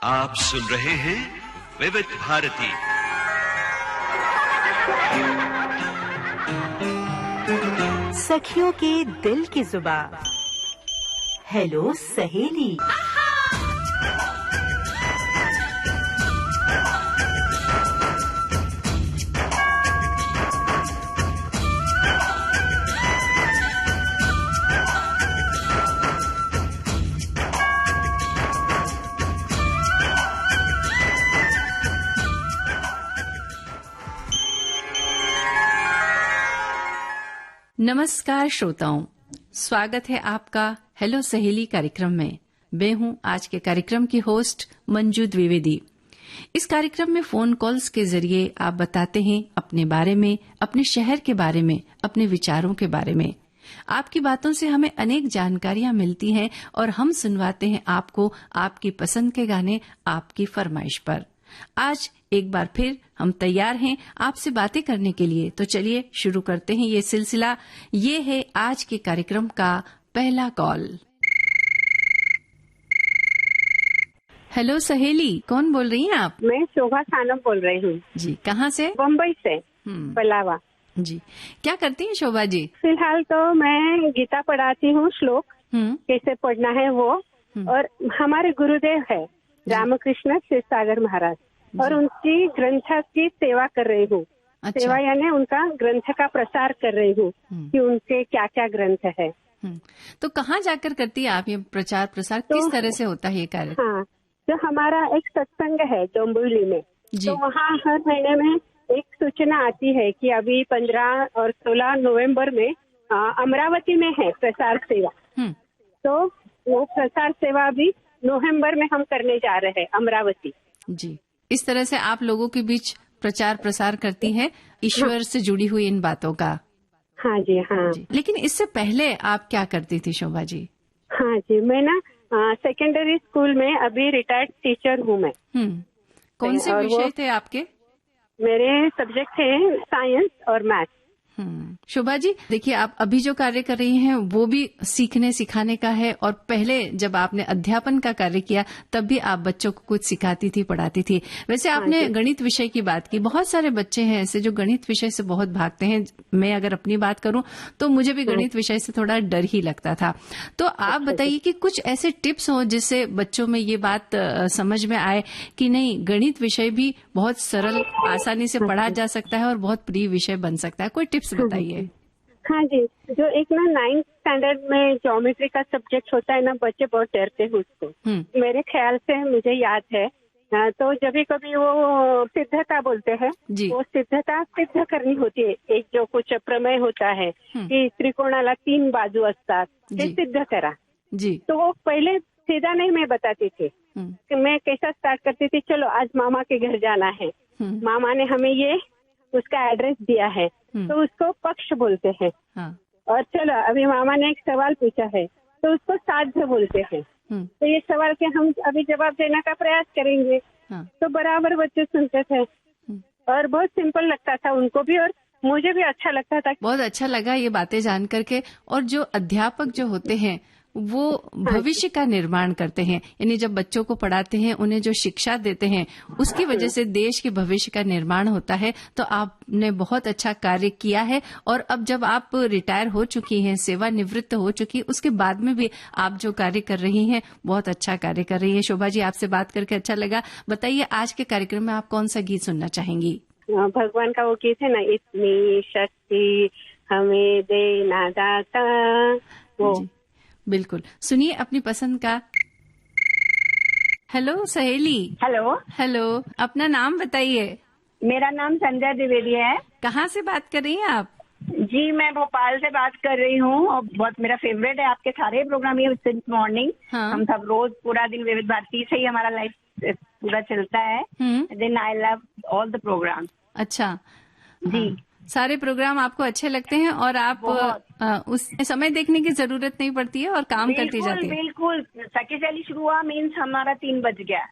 आप सुन रहे हैं विविध भारती। सखियों के दिल की जुबान। हेलो सहेली। नमस्कार श्रोताओं, स्वागत है आपका हेलो सहेली कार्यक्रम में। मैं हूं आज के कार्यक्रम की होस्ट मंजू द्विवेदी। इस कार्यक्रम में फोन कॉल्स के जरिए आप बताते हैं अपने बारे में, अपने शहर के बारे में, अपने विचारों के बारे में। आपकी बातों से हमें अनेक जानकारियां मिलती हैं और हम सुनवाते हैं आपको आपकी पसंद के गाने आपकी फरमाइश पर। आज एक बार फिर हम तैयार हैं आपसे बातें करने के लिए, तो चलिए शुरू करते हैं ये सिलसिला। ये है आज के कार्यक्रम का पहला कॉल। हेलो सहेली, कौन बोल रही हैं आप? मैं शोभा सानम बोल रही हूँ। जी, कहाँ से? बम्बई से, पलावा। जी, क्या करती हैं शोभा जी? फिलहाल तो मैं गीता पढ़ाती हूँ, श्लोक कैसे पढ़ना है वो। और हमारे गुरुदेव है रामकृष्ण क्षीरसागर महाराज, और उनकी ग्रंथ की सेवा कर रही हूँ। अच्छा। सेवा यानी उनका ग्रंथ का प्रसार कर रही हूँ कि उनके क्या क्या ग्रंथ है। तो कहाँ जाकर करती है आप ये प्रचार प्रसार? किस तरह से होता है ये कार्य? हाँ, जो हमारा एक सत्संग है डोंबिवली में, तो वहाँ हर महीने में एक सूचना आती है कि अभी 15 और 16 नवंबर में अमरावती में है प्रसार सेवा। तो वो प्रसार सेवा भी नवंबर में हम करने जा रहे हैं अमरावती। जी, इस तरह से आप लोगों के बीच प्रचार प्रसार करती है ईश्वर से जुड़ी हुई इन बातों का। हाँ जी, हाँ जी। लेकिन इससे पहले आप क्या करती थी शोभा जी? हाँ जी, मैं ना सेकेंडरी स्कूल में अभी रिटायर्ड टीचर हूँ मैं। कौन से विषय थे आपके? मेरे सब्जेक्ट थे साइंस और मैथ। शोभा जी, देखिए आप अभी जो कार्य कर रही हैं वो भी सीखने सिखाने का है, और पहले जब आपने अध्यापन का कार्य किया तब भी आप बच्चों को कुछ सिखाती थी, पढ़ाती थी। वैसे आपने गणित विषय की बात की। बहुत सारे बच्चे हैं ऐसे जो गणित विषय से बहुत भागते हैं। मैं अगर अपनी बात करूं तो मुझे भी गणित विषय से थोड़ा डर ही लगता था। तो आप बताइए कि कुछ ऐसे टिप्स हो जिससे बच्चों में ये बात समझ में आए कि नहीं, गणित विषय भी बहुत सरल, आसानी से पढ़ा जा सकता है और बहुत प्रिय विषय बन सकता है। कोई टिप्स बताइए। हाँ जी, जो एक ना 9th स्टैंडर्ड में ज्योमेट्री का सब्जेक्ट होता है ना, बच्चे बहुत डरते हैं उसको। मेरे ख्याल से मुझे याद है, तो जब भी कभी वो सिद्धता बोलते हैं, वो सिद्धता सिद्ध करनी होती है। एक जो कुछ प्रमेय होता है कि त्रिकोणाला 3 बाजू असतात, ते सिद्ध करा। जी, तो वो पहले सीधा नहीं मैं बताती थी कि मैं कैसा स्टार्ट करती थी। चलो आज मामा के घर जाना है, मामा ने हमें ये उसका एड्रेस दिया है, तो उसको पक्ष बोलते हैं। और चलो अभी मामा ने एक सवाल पूछा है तो उसको साध्य बोलते हैं। तो ये सवाल के हम अभी जवाब देने का प्रयास करेंगे। तो बराबर बच्चे सुनते थे और बहुत सिंपल लगता था उनको भी, और मुझे भी अच्छा लगता था। बहुत अच्छा लगा ये बातें जान करके। और जो अध्यापक जो होते हैं वो भविष्य का निर्माण करते हैं, यानी जब बच्चों को पढ़ाते हैं, उन्हें जो शिक्षा देते हैं, उसकी वजह से देश के भविष्य का निर्माण होता है। तो आपने बहुत अच्छा कार्य किया है। और अब जब आप रिटायर हो चुकी हैं, सेवानिवृत्त हो चुकी, उसके बाद में भी आप जो कार्य कर रही हैं, बहुत अच्छा कार्य कर रही है। शोभा जी, आपसे बात करके अच्छा लगा। बताइए आज के कार्यक्रम में आप कौन सा गीत सुनना चाहेंगी? भगवान का वो गीत है ना, इतनी शक्ति हमें देना दाता, वो। बिल्कुल, सुनिए अपनी पसंद का। हेलो सहेली। हेलो, अपना नाम बताइए। मेरा नाम संध्या द्विवेदी है। कहाँ से बात कर रही हैं आप? जी, मैं भोपाल से बात कर रही हूँ और बहुत मेरा फेवरेट है आपके सारे प्रोग्राम ये सिंस मॉर्निंग। हम सब रोज पूरा दिन विविध भारती से ही हमारा लाइफ पूरा चलता है। Then I love all the program. अच्छा जी, सारे प्रोग्राम आपको अच्छे लगते हैं और आप उस समय देखने की जरूरत नहीं पड़ती है और काम करती जाती है। बिल्कुल, सखी सहेली शुरू हुआ मीन्स हमारा 3 बज गया।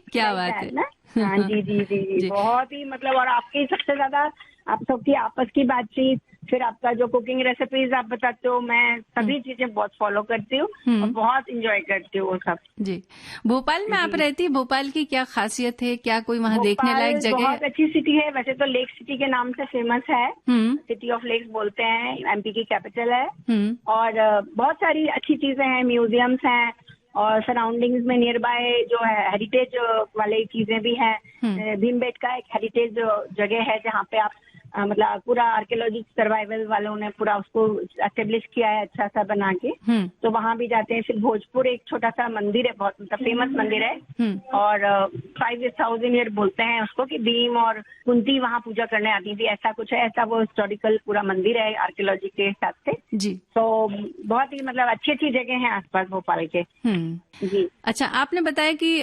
क्या बात है ना? हाँ जी जी जी जी, बहुत ही मतलब। और आपकी सबसे ज्यादा आप सबकी आपस की बातचीत, फिर आपका जो कुकिंग रेसिपीज आप बताते हो, मैं सभी चीजें बहुत फॉलो करती हूँ और बहुत इंजॉय करती हूँ वो सब। जी, भोपाल में आप रहती है, भोपाल की क्या खासियत है, क्या कोई वहाँ देखने लायक जगह है? बहुत अच्छी सिटी है, वैसे तो लेक सिटी के नाम से फेमस है, सिटी ऑफ लेक्स बोलते हैं, एमपी की कैपिटल है। और बहुत सारी अच्छी चीजें हैं, म्यूजियम्स हैं, और सराउंडिंग्स में नियर बाय जो है हेरिटेज वाले चीजें भी हैं। भीमबेटका एक हेरिटेज जगह है जहाँ पे आप मतलब पूरा आर्कियोलॉजी सर्वाइवल वालों ने पूरा उसको एस्टेब्लिश किया है अच्छा सा बना के, तो वहां भी जाते हैं। फिर भोजपुर एक छोटा सा मंदिर है, बहुत मतलब फेमस मंदिर है, और 5000 ईयर बोलते हैं उसको, कि भीम और कुंती वहां पूजा करने आती थी, ऐसा कुछ है, ऐसा वो हिस्टोरिकल पूरा मंदिर है आर्कियोलॉजी के हिसाब से। जी, तो बहुत ही मतलब अच्छी अच्छी जगह है आसपास भोपाल के। जी, अच्छा, आपने बताया कि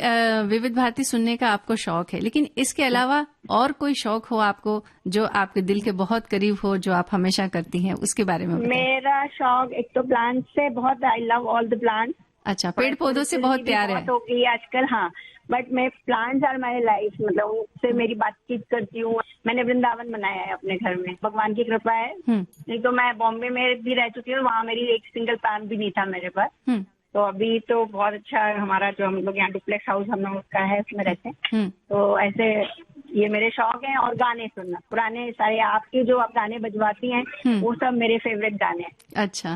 विविध भारती सुनने का आपको शौक है, लेकिन इसके अलावा और कोई शौक हो आपको जो आपके दिल के बहुत करीब हो, जो आप हमेशा करती हैं, उसके बारे में बताएं। मेरा शौक एक तो प्लांट्स से बहुत, आई लव ऑल द प्लांट्स। अच्छा, पेड़ पौधों से बहुत प्यार है। हो गई आजकल, हाँ, बट मैं प्लांट्स आर माई लाइफ, मतलब उससे मेरी बातचीत करती हूँ। मैंने वृंदावन बनाया है अपने घर में, भगवान की कृपा है। नहीं तो मैं बॉम्बे में भी रह चुकी हूँ, वहाँ मेरी एक सिंगल प्लांट भी नहीं था मेरे पास। तो अभी तो बहुत अच्छा हमारा जो हम लोग यहाँ डुप्लेक्स हाउस हम लोग का है उसमें रहते हैं। तो ऐसे ये मेरे शौक हैं। और गाने सुनना, पुराने सारे आपके जो आप गाने बजवाती हैं वो सब मेरे फेवरेट गाने हैं। अच्छा।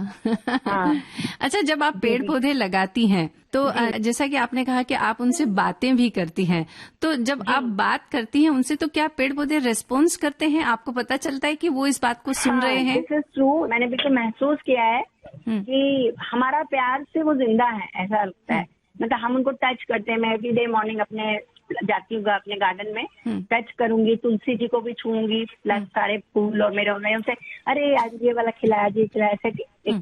हाँ। अच्छा, जब आप पेड़ पौधे लगाती हैं तो जैसा कि आपने कहा कि आप उनसे बातें भी करती हैं, तो जब आप बात करती हैं उनसे तो क्या पेड़ पौधे रेस्पॉन्स करते हैं? आपको पता चलता है कि वो इस बात को सुन रहे हैं? दिस इज ट्रू, मैंने बिल्कुल महसूस किया है कि हमारा प्यार से वो जिंदा है, ऐसा लगता है। मतलब हम उनको टच करते हैं। मैं एवरी डे मॉर्निंग अपने जाती हूँ अपने गार्डन में, टच करूंगी, तुलसी जी को भी छूंगी, प्लस सारे फूल, और मेरे उनसे अरे आज ये वाला खिलाया, जी खिलाया, ऐसे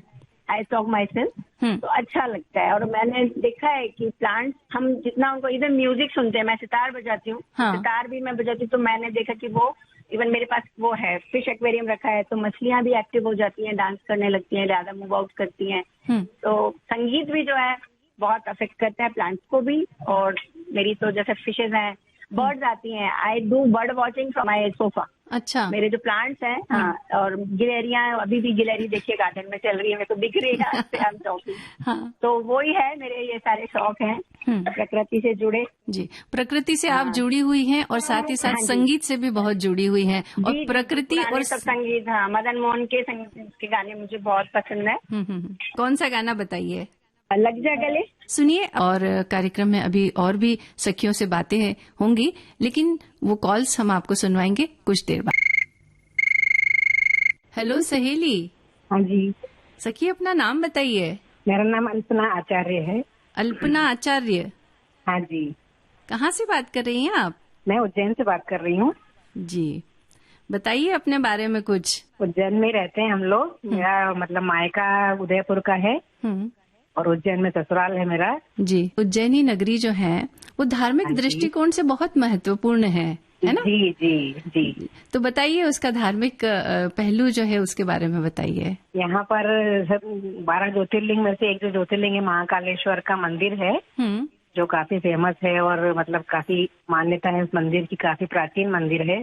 आई टॉक माई सेल्फ। तो अच्छा लगता है। और मैंने देखा है कि प्लांट्स हम जितना उनको, इवन म्यूजिक सुनते हैं, मैं सितार बजाती हूँ, सितार भी मैं बजाती हूँ, तो मैंने देखा कि वो इवन मेरे पास वो है फिश एक्वेरियम रखा है, तो मछलियां भी एक्टिव हो जाती हैं, डांस करने लगती हैं, ज्यादा मूव आउट करती हैं। तो संगीत भी जो है बहुत अफेक्ट करता है प्लांट्स को भी। और मेरी तो जैसे फिशेज हैं, बर्ड्स आती हैं, I do bird watching from my sofa. अच्छा, मेरे जो प्लांट्स हैं, हाँ, और गिलहरियां, अभी भी गिलहरी देखिए गार्डन में चल रही है, मेरे को दिख रही है। हाँ। तो वही है, मेरे ये सारे शौक हैं प्रकृति से जुड़े। जी, प्रकृति से आप जुड़ी हुई हैं और साथ ही साथ संगीत से भी बहुत जुड़ी हुई हैं। और प्रकृति और संगीत, हाँ, मदन मोहन के संगीत के गाने मुझे बहुत पसंद है। कौन सा गाना बताइए? लग जा गले सुनिए। और कार्यक्रम में अभी और भी सखियों से बातें होंगी, लेकिन वो कॉल्स हम आपको सुनवाएंगे कुछ देर बाद। हेलो सहेली। हाँ जी सखी, अपना नाम बताइए। मेरा नाम अल्पना आचार्य है। अल्पना आचार्य? हाँ जी। कहाँ से बात कर रही हैं आप? मैं उज्जैन से बात कर रही हूँ। जी, बताइए अपने बारे में कुछ। उज्जैन में रहते हैं हम लोग। मेरा मतलब मायका उदयपुर का है और उज्जैन में ससुराल है मेरा। जी, उज्जैनी नगरी जो है वो धार्मिक दृष्टिकोण से बहुत महत्वपूर्ण है ना? जी जी जी। तो बताइए उसका धार्मिक पहलू जो है उसके बारे में बताइए। यहाँ पर 12 ज्योतिर्लिंग में से एक जो ज्योतिर्लिंग है महाकालेश्वर का मंदिर है, जो काफी फेमस है और मतलब काफी मान्यता है उस मंदिर की, काफी प्राचीन मंदिर है।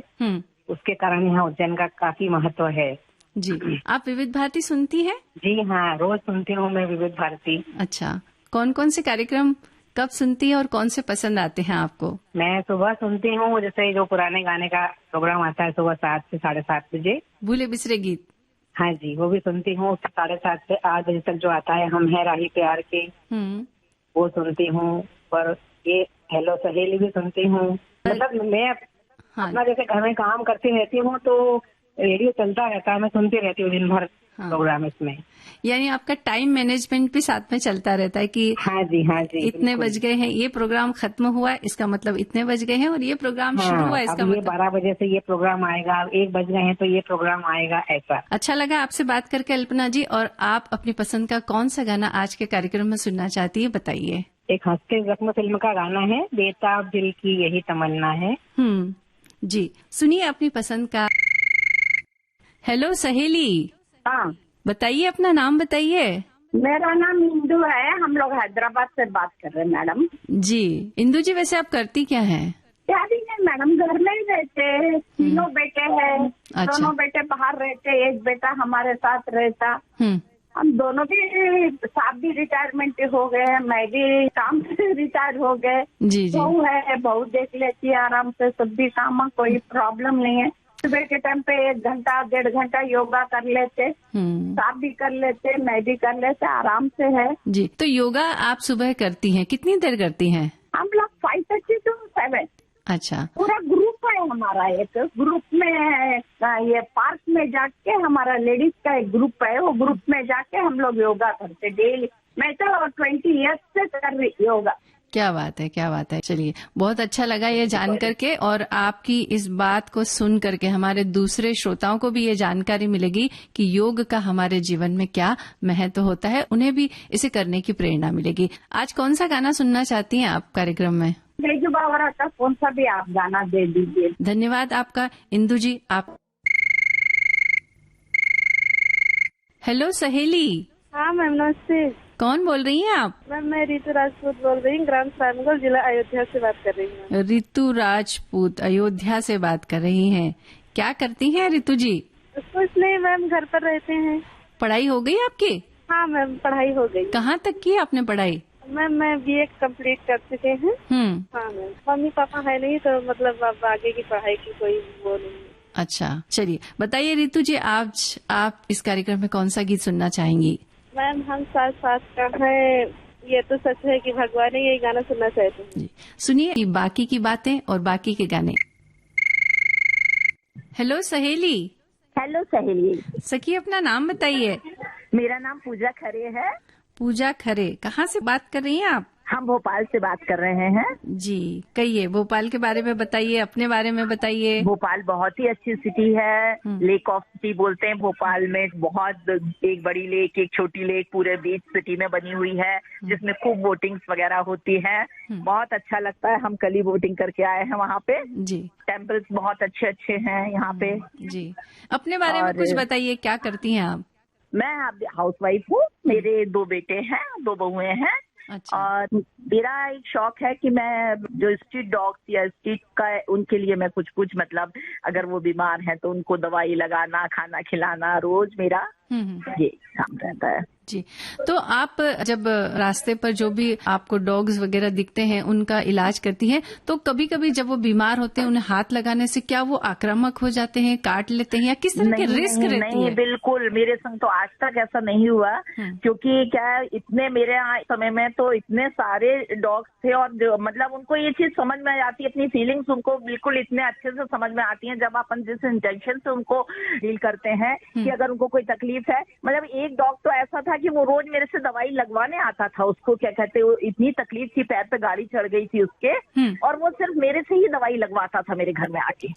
उसके कारण यहाँ उज्जैन का काफी महत्व है। जी, आप विविध भारती सुनती हैं? जी हाँ, रोज सुनती हूँ मैं विविध भारती। अच्छा, कौन कौन से कार्यक्रम कब सुनती है और कौन से पसंद आते हैं आपको? मैं सुबह सुनती हूँ, जैसे जो पुराने गाने का प्रोग्राम आता है सुबह 7 से 7:30 बजे, भूले बिसरे गीत। हाँ जी, वो भी सुनती हूँ। 7:30 से 8 बजे तक जो आता है हम है राही प्यार के, वो सुनती हूँ। पर ये हेलो सहेली भी सुनती हूँ। मतलब मैं अपना जैसे घर में काम करती रहती हूँ तो रेडियो चलता रहता है, मैं सुनती रहती हूँ दिन भर प्रोग्राम इसमें। यानी आपका टाइम मैनेजमेंट भी साथ में चलता रहता है कि हाँ जी हाँ जी, इतने बज गए हैं, ये प्रोग्राम खत्म हुआ इसका मतलब इतने बज गए हैं, और ये प्रोग्राम शुरू हुआ इसका मतलब 12 बजे से ये प्रोग्राम आएगा, 1 बज गए हैं तो ये प्रोग्राम आएगा, ऐसा। अच्छा लगा आपसे बात करके अल्पना जी। और आप अपनी पसंद का कौन सा गाना आज के कार्यक्रम में सुनना चाहती है, बताइए। एक हंसते जख्म फिल्म का गाना है, बेताब दिल की यही तमन्ना है। जी, सुनिए अपनी पसंद का। हेलो सहेली। हाँ बताइए, अपना नाम बताइए। मेरा नाम इंदू है, हम लोग हैदराबाद से बात कर रहे हैं मैडम। जी इंदू जी, वैसे आप करती क्या हैं? क्या भी नहीं मैडम, घर में ही रहते हैं, 3 बेटे हैं। अच्छा। दोनों बेटे बाहर रहते, एक बेटा हमारे साथ रहता। हम दोनों भी, साहब भी रिटायरमेंट हो गए, मैं भी काम से रिटायर हो गए। जी जी। बहू है, बहू देख लेती है आराम से सब भी काम, कोई प्रॉब्लम नहीं है। सुबह के टाइम पे 1 घंटा 1.5 घंटा योगा कर लेते, साहब भी कर लेते, मैं भी कर लेते, आराम से है। जी, तो योगा आप सुबह करती हैं, कितनी देर करती हैं? हम लोग 5:30 to 7। अच्छा। पूरा ग्रुप है हमारा, एक ग्रुप में ये पार्क में जाके हमारा लेडीज का एक ग्रुप है, वो ग्रुप में जाके हम लोग योगा करते डेली। मैं तो 20 ईयर्स से कर रही योगा। क्या बात है, क्या बात है। चलिए, बहुत अच्छा लगा ये जान करके, और आपकी इस बात को सुन करके हमारे दूसरे श्रोताओं को भी ये जानकारी मिलेगी कि योग का हमारे जीवन में क्या महत्व होता है, उन्हें भी इसे करने की प्रेरणा मिलेगी। आज कौन सा गाना सुनना चाहती हैं आप कार्यक्रम में? बेजू बावरा का कौन सा भी आप गाना दे दीजिए। धन्यवाद आपका इंदु जी। आप हेलो सहेली। हाँ मैम, नमस्ते। कौन बोल रही हैं आप? मैम मैं रितु राजपूत बोल रही हूँ, ग्राम सामगढ़, जिला अयोध्या से बात कर रही हूँ। रितु राजपूत अयोध्या से बात कर रही हैं। क्या करती हैं रितु जी? कुछ नहीं मैम, घर पर रहते हैं। पढ़ाई हो गई आपकी? हाँ मैम, पढ़ाई हो गई। कहाँ तक की आपने पढ़ाई? मैम मैं BA कंप्लीट कर चुके हैं। हाँ मैम, मम्मी पापा है नहीं तो मतलब अब आगे की पढ़ाई की कोई वो नहीं। अच्छा, चलिए बताइए रितु जी, आज आप इस कार्यक्रम में कौन सा गीत सुनना चाहेंगी? मैम हम साथ साथ का है, ये तो सच है कि भगवान ने यही गाना सुनना चाहते हैं। सुनिए बाकी की बातें और बाकी के गाने। हेलो सहेली। हेलो सहेली। सखी अपना नाम बताइए। मेरा नाम पूजा खरे है। पूजा खरे, कहाँ से बात कर रही हैं आप? हम भोपाल से बात कर रहे हैं। जी, कहिए भोपाल के बारे में बताइए, अपने बारे में बताइए। भोपाल बहुत ही अच्छी सिटी है, लेक ऑफ सिटी बोलते हैं भोपाल में। बहुत, एक बड़ी लेक, एक छोटी लेक पूरे बीच सिटी में बनी हुई है, जिसमें खूब बोटिंग्स वगैरह होती है। बहुत अच्छा लगता है। हम कल ही बोटिंग करके आए हैं वहाँ पे। जी। टेम्पल्स बहुत अच्छे अच्छे हैं यहाँ पे। जी, अपने बारे में कुछ बताइए, क्या करती हैं आप? मैं हाउस वाइफ हूँ, मेरे 2 बेटे हैं, 2 बहुएं हैं। अच्छा। और मेरा एक शौक है कि मैं जो स्ट्रीट डॉग्स या स्ट्रीट का, उनके लिए मैं कुछ मतलब, अगर वो बीमार हैं तो उनको दवाई लगाना, खाना खिलाना, रोज मेरा ये काम रहता है। जी, तो आप जब रास्ते पर जो भी आपको डॉग्स वगैरह दिखते हैं उनका इलाज करती हैं, तो कभी कभी जब वो बीमार होते हैं उन्हें हाथ लगाने से क्या वो आक्रामक हो जाते हैं, काट लेते हैं, या किस तरह के रिस्क रहती है? नहीं, बिल्कुल मेरे संग तो आज तक ऐसा नहीं हुआ, क्योंकि क्या इतने मेरे यहाँ समय में तो इतने सारे डॉग्स थे, और मतलब उनको ये चीज समझ में आती है, अपनी फीलिंग्स उनको बिल्कुल इतने अच्छे से समझ में आती हैं जब अपन जिस इंटेंशन से उनको डील करते हैं कि अगर उनको कोई तकलीफ है। मतलब एक डॉग तो ऐसा था कि वो रोज मेरे से दवाई लगवाने आता था। उसको क्या कहते हैं, इतनी तकलीफ थी, पैर पे गाड़ी चढ़ गई थी उसके, और वो सिर्फ मेरे से ही दवाई लगवाता था मेरे घर में आके।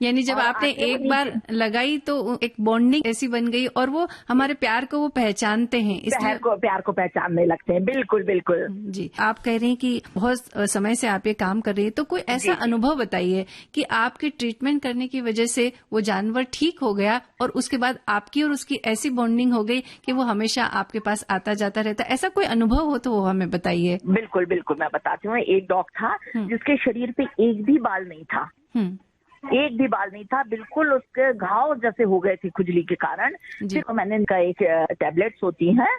यानी जब आपने एक बार लगाई तो एक बॉन्डिंग ऐसी बन गई, और वो हमारे प्यार को वो पहचानते हैं, इसलिए प्यार को पहचानने लगते हैं। बिल्कुल बिल्कुल। जी, आप कह रहे हैं कि बहुत समय से आप ये काम कर रही है, तो कोई ऐसा अनुभव बताइए कि आपके ट्रीटमेंट करने की वजह से वो जानवर ठीक हो गया, और उसके बाद आपकी और उसकी ऐसी बॉन्डिंग हो गई कि वो हमेशा आपके पास आता जाता रहता। ऐसा कोई अनुभव हो तो वो हमें बताइए। बिल्कुल बिल्कुल, मैं बताती हूँ। एक डॉग था जिसके शरीर पे एक भी बाल नहीं था, एक भी बाल नहीं था, बिल्कुल उसके घाव जैसे हो गए थे खुजली के कारण। फिर मैंने इनका एक टैबलेट्स होती हैं,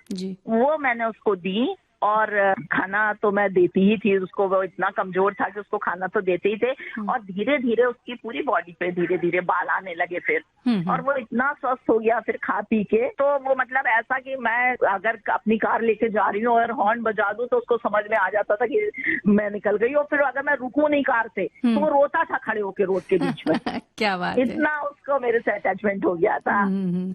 वो मैंने उसको दी, और खाना तो मैं देती ही थी उसको। वो इतना कमजोर था कि उसको खाना तो देते ही थे, और धीरे धीरे उसकी पूरी बॉडी पे धीरे धीरे बाल आने लगे फिर, और वो इतना स्वस्थ हो गया फिर खा पी के। तो वो मतलब ऐसा कि मैं अगर अपनी कार लेके जा रही हूँ और हॉर्न बजा दूं तो उसको समझ में आ जाता था कि मैं निकल गई, और फिर अगर मैं रुकूं नहीं कार से तो वो रोता था खड़े होके रोड के बीच में। क्या बात, इतना उसको मेरे से अटैचमेंट हो गया था।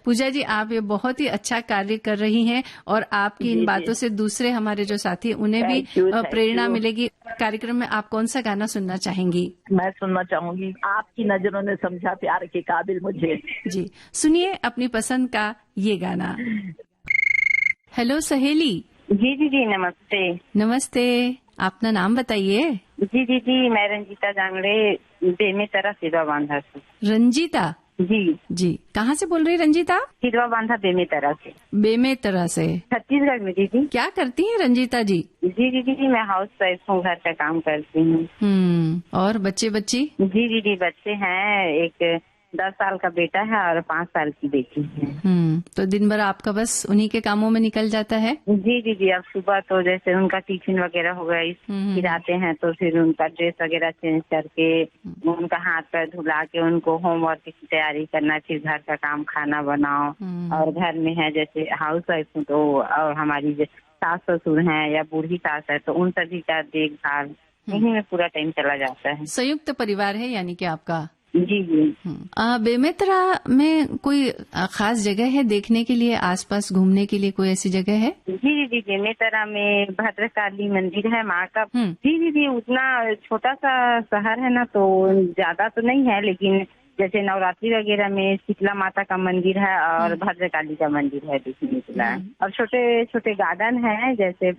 पूजा जी, आप ये बहुत ही अच्छा कार्य कर रही हैं, और आपकी इन बातों से दूसरे हमारे जो साथी उन्हें भी प्रेरणा मिलेगी। कार्यक्रम में आप कौन सा गाना सुनना चाहेंगी? मैं सुनना चाहूंगी आपकी नजरों ने समझा प्यार के काबिल मुझे। जी, सुनिए अपनी पसंद का ये गाना। हेलो सहेली। जी जी जी, नमस्ते। नमस्ते, अपना नाम बताइए। जी जी जी, मैं रंजीता जांगड़े, बेमेतरा सिधवा बांधा से। रंजीता जी जी, कहाँ से बोल रही रंजीता? सिधवा बांधा बेमेतरा से। बेमेतरा से, छत्तीसगढ़ में। जी, क्या करती हैं रंजीता जी? जी जी जी, मैं हाउस वाइफ हूँ, घर का काम करती हूँ। और बच्चे बच्ची? जी जी जी, बच्चे हैं, एक 10 साल का बेटा है और 5 साल की बेटी है। तो दिन भर आपका बस उन्हीं के कामों में निकल जाता है? जी जी जी। अब सुबह तो जैसे उनका टिफिन वगैरह हो गया, फिर आते हैं तो फिर उनका ड्रेस वगैरह चेंज करके उनका हाथ पैर धुला के उनको होमवर्क की तैयारी करना, फिर घर का काम, खाना बनाओ। और घर में है जैसे हाउस वाइफ हूँ तो, और हमारी सास ससुर हैं या बूढ़ी सास है तो उन सभी का देखभाल, यही में पूरा टाइम चला जाता है। संयुक्त परिवार है यानी कि आपका? जी जी। बेमेतरा में कोई खास जगह है देखने के लिए, आसपास घूमने के लिए कोई ऐसी जगह है? जी जी। बेमेतरा में भद्रकाली मंदिर है माँ का। जी जी जी। उतना छोटा सा शहर है ना, तो ज्यादा तो नहीं है, लेकिन जैसे नवरात्रि वगैरह में शीतला माता का मंदिर है और भद्रकाली का मंदिर है देखने के लिए। और छोटे छोटे गार्डन है, जैसे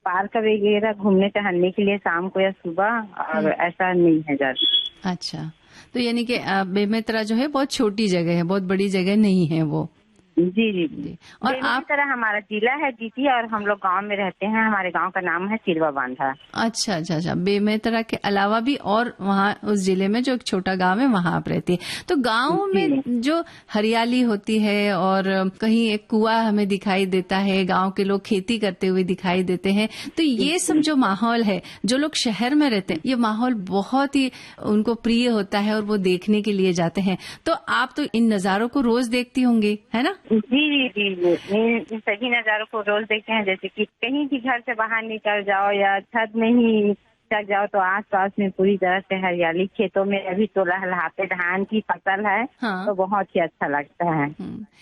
पार्क वगैरह घूमने टहलने के लिए शाम को या सुबह, और ऐसा नहीं है ज्यादा। अच्छा, तो यानी कि बेमेतरा जो है बहुत छोटी जगह है, बहुत बड़ी जगह नहीं है वो। जी जी जी। और आप तरह हमारा जिला है जीती, और हम लोग गांव में रहते हैं। हमारे गांव का नाम है चिरवा बांधा। अच्छा अच्छा अच्छा। बेमेतरा के अलावा भी और वहाँ उस जिले में जो एक छोटा गांव है वहाँ आप रहती है। तो गांव में जो हरियाली होती है और कहीं एक कुआं हमें दिखाई देता है, गांव के लोग खेती करते हुए दिखाई देते हैं, तो ये सब जो माहौल है, जो लोग शहर में रहते हैं, ये माहौल बहुत ही उनको प्रिय होता है और वो देखने के लिए जाते हैं। तो आप तो इन नजारों को रोज देखती होंगी, है ना? जी जी जी। इन सभी नजारों को रोज देखते हैं। जैसे कि कहीं भी घर से बाहर निकल जाओ या छत में ही चल जाओ तो आसपास में पूरी तरह से हरियाली। खेतों में अभी तो लहलहाते धान की फसल है। हाँ। तो बहुत ही अच्छा लगता है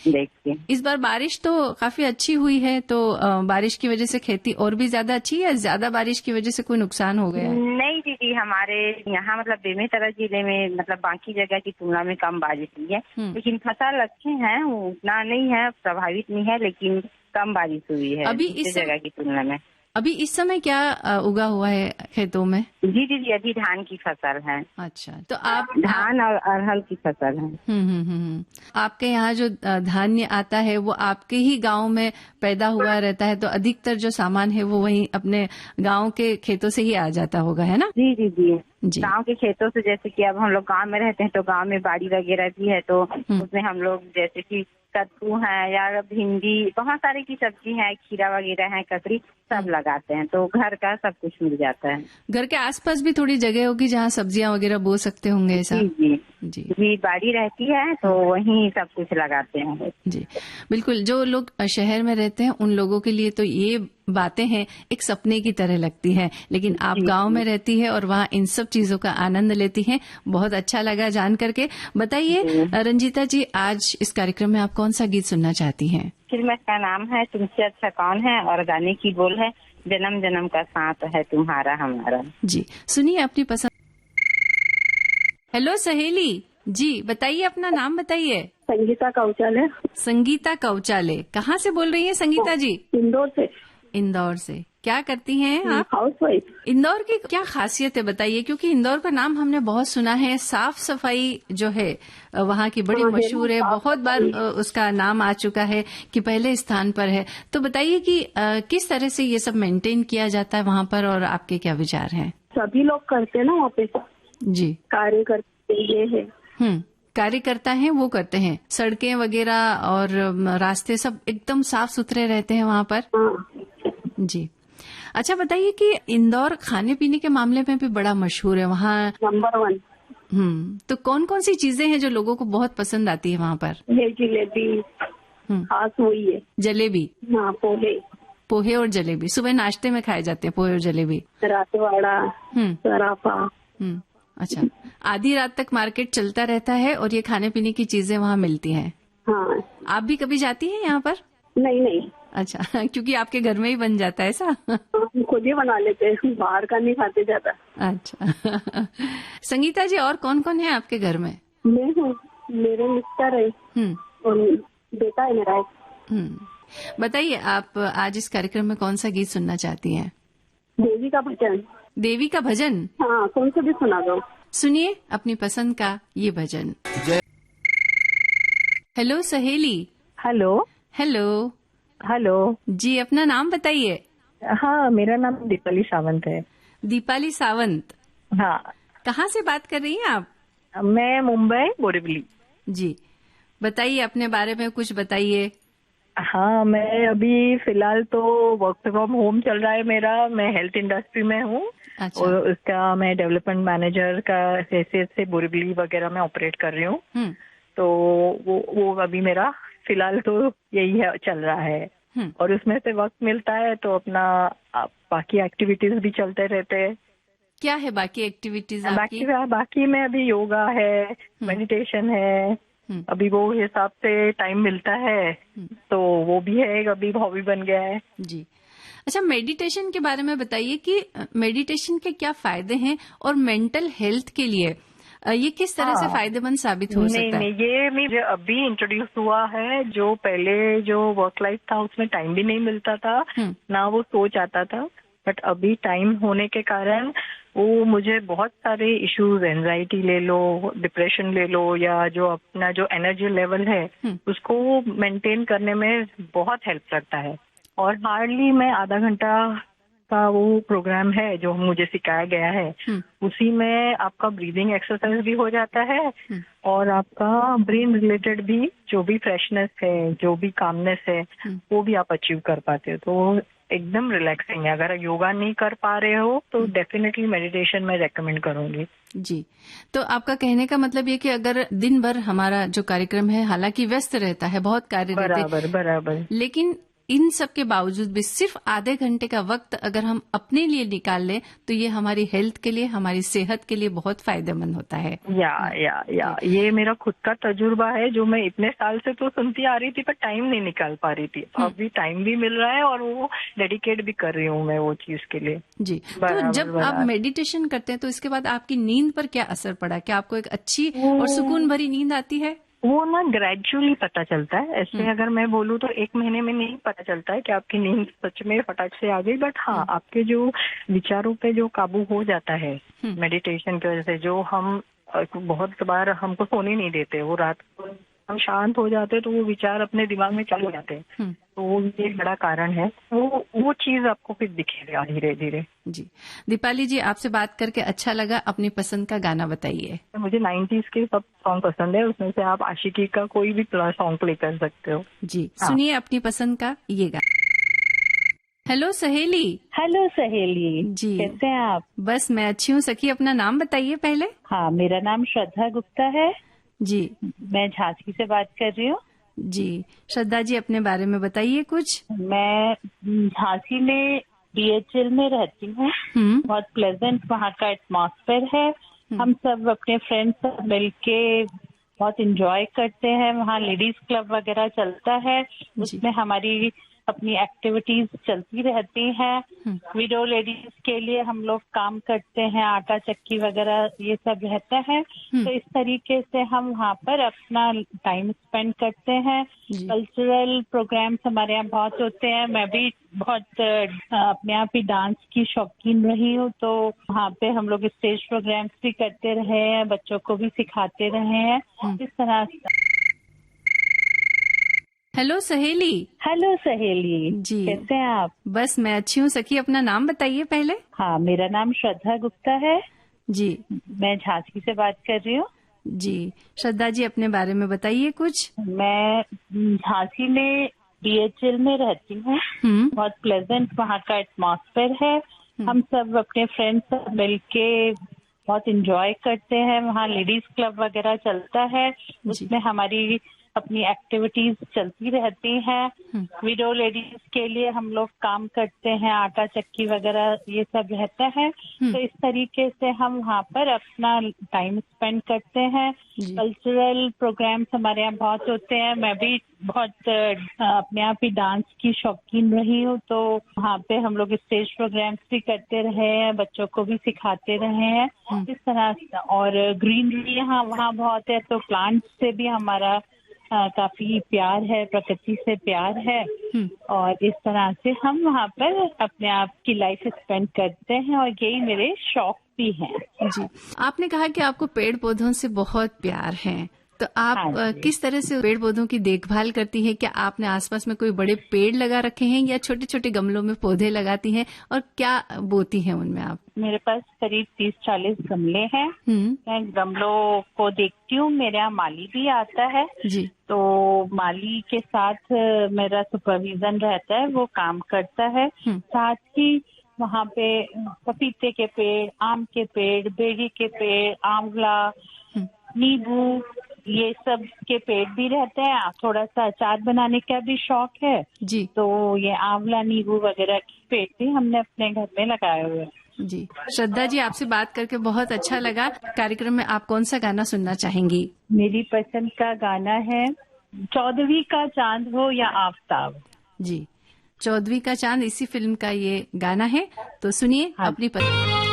देख के। इस बार बारिश तो काफी अच्छी हुई है, तो बारिश की वजह से खेती और भी ज्यादा अच्छी है, या ज्यादा बारिश की वजह से कोई नुकसान हो गया है? नहीं दीदी, हमारे यहाँ मतलब बेमेतरा जिले में मतलब बाकी जगह की तुलना में कम बारिश हुई है, लेकिन फसल अच्छे हैं, उतना नहीं है, प्रभावित नहीं है, लेकिन कम बारिश हुई है अभी इस जगह की तुलना में। अभी इस समय क्या उगा हुआ है खेतों में? जी जी। अभी धान की फसल है। अच्छा, तो आप धान और अरहर की फसल है। आपके यहाँ जो धान्य आता है वो आपके ही गांव में पैदा हुआ रहता है, तो अधिकतर जो सामान है वो वहीं अपने गांव के खेतों से ही आ जाता होगा, है ना? जी जी जी। गांव के खेतों से, जैसे कि अब हम लोग गांव में रहते हैं तो गांव में बाड़ी वगैरह भी है, तो उसमें हम लोग जैसे कि कद्दू है या भिंडी, बहुत सारे की सब्जी है, खीरा वगैरह है, ककड़ी, सब लगाते हैं, तो घर का सब कुछ मिल जाता है। घर के आसपास भी थोड़ी जगह होगी जहाँ सब्जियां वगैरह बो सकते होंगे ऐसा? जी जी जी जी। बाड़ी रहती है तो वहीं सब कुछ लगाते हैं। जी बिल्कुल। जो लोग शहर में रहते हैं उन लोगों के लिए तो ये बातें हैं एक सपने की तरह लगती है, लेकिन आप गांव में रहती है और वहाँ इन सब चीजों का आनंद लेती हैं। बहुत अच्छा लगा जान करके। बताइए रंजीता जी, आज इस कार्यक्रम में आप कौन सा गीत सुनना चाहती हैं? फिल्म का नाम है तुमसे अच्छा कौन है और गाने की बोल है जन्म जन्म का साथ है तुम्हारा हमारा। जी सुनिए अपनी पसंद। हेलो सहेली जी, बताइए अपना नाम बताइए। संगीता कौचाले। संगीता कौचाले, कहाँ से बोल रही हैं संगीता जी? इंदौर से। इंदौर से। क्या करती हैं आप? हाउसवाइफ। इंदौर की क्या खासियत है बताइए, क्योंकि इंदौर का नाम हमने बहुत सुना है, साफ सफाई जो है वहाँ की बड़ी मशहूर है, बहुत बार उसका नाम आ चुका है कि पहले स्थान पर है। तो बताइए कि किस तरह से ये सब मेंटेन किया जाता है वहाँ पर, और आपके क्या विचार हैं? सभी लोग करते हैं ना वहाँ पे। जी कार्य करते ये है। कार्यकर्ता हैं वो करते हैं, सड़कें वगैरह और रास्ते सब एकदम साफ सुथरे रहते हैं वहाँ पर। जी अच्छा, बताइए कि इंदौर खाने पीने के मामले में भी बड़ा मशहूर है, वहाँ नंबर 1। तो कौन कौन सी चीजें हैं जो लोगों को बहुत पसंद आती है वहाँ पर? जलेबी खास वही है। जलेबी? हाँ, पोहे और जलेबी सुबह नाश्ते में खाए जाते हैं, पोहे और जलेबी। रातवाड़ा, सराफा। अच्छा, आधी रात तक मार्केट चलता रहता है और ये खाने पीने की चीजें वहाँ मिलती हैं। हाँ। आप भी कभी जाती हैं यहाँ पर? नहीं। अच्छा, क्योंकि आपके घर में ही बन जाता है ऐसा? खुद ही बना लेते हैं, बाहर का नहीं खाते ज्यादा। अच्छा संगीता जी, और कौन कौन है आपके घर में? मैं हूँ, मेरे मिस्टर है और बेटा है मेरा। बताइए आप आज इस कार्यक्रम में कौन सा गीत सुनना चाहती हैं? देवी का भजन। देवी का भजन? हाँ, कौन सा भी सुना दो। सुनिए अपनी पसंद का ये भजन। हेलो सहेली। हेलो हेलो हेलो जी, अपना नाम बताइए। हाँ, मेरा नाम दीपाली सावंत है। दीपाली सावंत? हाँ। कहाँ से बात कर रही हैं आप? मैं मुंबई बोरीवली। जी, बताइए अपने बारे में कुछ बताइए। हाँ, मैं अभी फिलहाल तो वर्क फ्रॉम होम चल रहा है मेरा। मैं हेल्थ इंडस्ट्री में हूँ। अच्छा। और उसका मैं डेवलपमेंट मैनेजर का हैसियत से बोरीवली वगैरह में ऑपरेट कर रही हूँ। तो वो अभी मेरा फिलहाल तो यही है, चल रहा है। और उसमें से वक्त मिलता है तो अपना बाकी एक्टिविटीज भी चलते रहते हैं। क्या है बाकी एक्टिविटीज आपकी? बाकी में अभी योगा है, मेडिटेशन है। अभी वो हिसाब से टाइम मिलता है तो वो भी है, अभी हॉबी बन गया है। जी। अच्छा, मेडिटेशन के बारे में बताइए कि मेडिटेशन के क्या फायदे हैं और मेंटल हेल्थ के लिए ये किस तरह से फायदेमंद साबित हो सकता है? नहीं, ये मुझे अभी इंट्रोड्यूस हुआ है। जो पहले जो वर्क लाइफ था उसमें टाइम भी नहीं मिलता था, ना वो सोच आता था। बट अभी टाइम होने के कारण वो मुझे बहुत सारे इश्यूज, एंजाइटी ले लो, डिप्रेशन ले लो, या जो अपना जो एनर्जी लेवल है उसको मेंटेन करने में बहुत हेल्प करता है। और हार्डली मैं आधा घंटा का वो प्रोग्राम है जो मुझे सिखाया गया है। उसी में आपका ब्रीदिंग एक्सरसाइज भी हो जाता है और आपका ब्रेन रिलेटेड भी जो भी फ्रेशनेस है, जो भी कामनेस है, वो भी आप अचीव कर पाते हो। तो एकदम रिलैक्सिंग है। अगर योगा नहीं कर पा रहे हो तो डेफिनेटली मेडिटेशन मैं रेकमेंड करूंगी। जी, तो आपका कहने का मतलब ये कि अगर दिन भर हमारा जो कार्यक्रम है हालांकि व्यस्त रहता है, बहुत कार्य रहते हैं, बराबर, लेकिन इन सब के बावजूद भी सिर्फ आधे घंटे का वक्त अगर हम अपने लिए निकाल लें तो ये हमारी हेल्थ के लिए, हमारी सेहत के लिए बहुत फायदेमंद होता है। या ये मेरा खुद का तजुर्बा है जो मैं इतने साल से तो सुनती आ रही थी पर टाइम नहीं निकाल पा रही थी। अभी टाइम भी मिल रहा है और वो डेडिकेट भी कर रही हूँ मैं वो चीज के लिए। जी, तो जब आप मेडिटेशन करते हैं तो इसके बाद आपकी नींद पर क्या असर पड़ा? क्या आपको एक अच्छी और सुकून भरी नींद आती है? वो ना ग्रेजुअली पता चलता है। ऐसे अगर मैं बोलूँ तो 1 महीने में नहीं पता चलता है कि आपकी नींद सच में फटाक से आ गई। बट हाँ, आपके जो विचारों पे जो काबू हो जाता है मेडिटेशन की वजह से, जो हम बहुत बार हमको सोने नहीं देते, वो रात को हम शांत हो जाते हैं तो वो विचार अपने दिमाग में चालू हो जाते हैं। तो ये बड़ा कारण है। वो चीज आपको फिर दिखेगा धीरे धीरे। जी, दीपाली जी, आपसे बात करके अच्छा लगा। अपनी पसंद का गाना बताइए। मुझे 90s के सब सॉन्ग पसंद है, उसमें से आप आशिकी का कोई भी सॉन्ग प्ले कर सकते हो। जी, सुनिए अपनी पसंद का ये गाना। हेलो सहेली। हेलो सहेली जी, कैसे हैं आप? बस मैं अच्छी हूँ। सखी, अपना नाम बताइए पहले। हाँ, मेरा नाम श्रद्धा गुप्ता है जी। मैं झांसी से बात कर रही हूँ। जी, श्रद्धा जी, अपने बारे में बताइए कुछ। मैं झांसी में DHL में रहती हूँ। बहुत प्लेजेंट वहाँ का एटमॉस्फेयर है। हम सब अपने फ्रेंड्स सब मिलके बहुत एंजॉय करते हैं। वहाँ लेडीज क्लब वगैरह चलता है, उसमें हमारी अपनी एक्टिविटीज चलती रहती हैं। विडो लेडीज के लिए हम लोग काम करते हैं, आटा चक्की वगैरह ये सब रहता है। तो इस तरीके से हम वहाँ पर अपना टाइम स्पेंड करते हैं। कल्चरल प्रोग्राम्स हमारे यहाँ बहुत होते हैं। मैं भी बहुत अपने आप ही डांस की शौकीन रही हूँ, तो वहाँ पे हम लोग स्टेज प्रोग्राम्स भी करते रहे हैं, बच्चों को भी सिखाते रहे हैं इस तरह से। हेलो सहेली। हेलो सहेली जी, कैसे हैं आप? बस मैं अच्छी हूँ। सखी, अपना नाम बताइए पहले। हाँ, मेरा नाम श्रद्धा गुप्ता है जी। मैं झांसी से बात कर रही हूँ। जी, श्रद्धा जी, अपने बारे में बताइए कुछ। मैं झांसी में DHL में रहती हूँ। बहुत प्लेजेंट वहाँ का एटमॉस्फेयर है। हम सब अपने फ्रेंड्स सब मिलके बहुत एंजॉय करते हैं। वहाँ लेडीज क्लब वगैरह चलता है, उसमें हमारी अपनी एक्टिविटीज चलती रहती हैं। विडो लेडीज के लिए हम लोग काम करते हैं, आटा चक्की वगैरह ये सब रहता है। तो इस तरीके से हम वहाँ पर अपना टाइम स्पेंड करते हैं। कल्चरल प्रोग्राम्स हमारे यहाँ बहुत होते हैं। मैं भी बहुत अपने आप ही डांस की शौकीन रही हूँ, तो वहाँ पे हम लोग स्टेज प्रोग्राम्स भी करते रहे हैं, बच्चों को भी सिखाते रहे हैं इस तरह से। और ग्रीनरी यहाँ वहाँ बहुत है, तो प्लांट्स से भी हमारा काफी प्यार है, प्रकृति से प्यार है। और इस तरह से हम वहाँ पर अपने आप की लाइफ स्पेंड करते हैं और यही मेरे शौक भी हैं। जी, आपने कहा कि आपको पेड़ पौधों से बहुत प्यार है, तो आप किस तरह से पेड़ पौधों की देखभाल करती हैं? क्या आपने आसपास में कोई बड़े पेड़ लगा रखे हैं या छोटे छोटे गमलों में पौधे लगाती हैं, और क्या बोती हैं उनमें आप? मेरे पास करीब 30-40 गमले हैं। मैं गमलों को देखती हूँ। मेरे यहाँ माली भी आता है जी। तो माली के साथ मेरा सुपरविजन रहता है, वो काम करता है। साथ ही वहाँ पे पपीते के पेड़, आम के पेड़, बेरी के पेड़, आंवला, नींबू, ये सब के पेड़ भी रहते हैं। थोड़ा सा अचार बनाने का भी शौक है जी, तो ये आंवला, नींबू वगैरह के पेड़ भी हमने अपने घर में लगाए हुए हैं। जी। श्रद्धा जी, आपसे बात करके बहुत अच्छा लगा। कार्यक्रम में आप कौन सा गाना सुनना चाहेंगी? मेरी पसंद का गाना है 14वीं का चांद हो या आफताब। जी, 14वीं का चांद इसी फिल्म का ये गाना है, तो सुनिए अपनी पसंद।